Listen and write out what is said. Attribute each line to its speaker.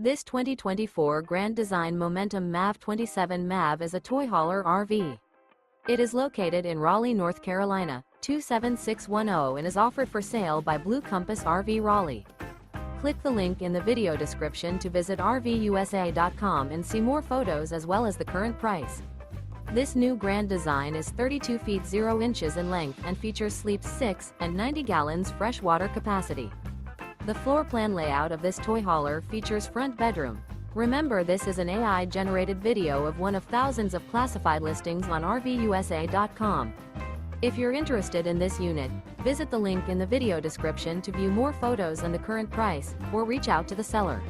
Speaker 1: This 2024 Grand Design Momentum MAV 27 MAV is a toy hauler RV. It is located in Raleigh, North Carolina, 27610 and is offered for sale by Blue Compass RV Raleigh. Click the link in the video description to visit RVUSA.com and see more photos as well as the current price. This new Grand Design is 32 feet 0 inches in length and features sleeps 6 and 90 gallons fresh water capacity. The floor plan layout of this toy hauler features front bedroom. Remember, this is an AI-generated video of one of thousands of classified listings on RVUSA.com. If you're interested in this unit, visit the link in the video description to view more photos and the current price, or reach out to the seller.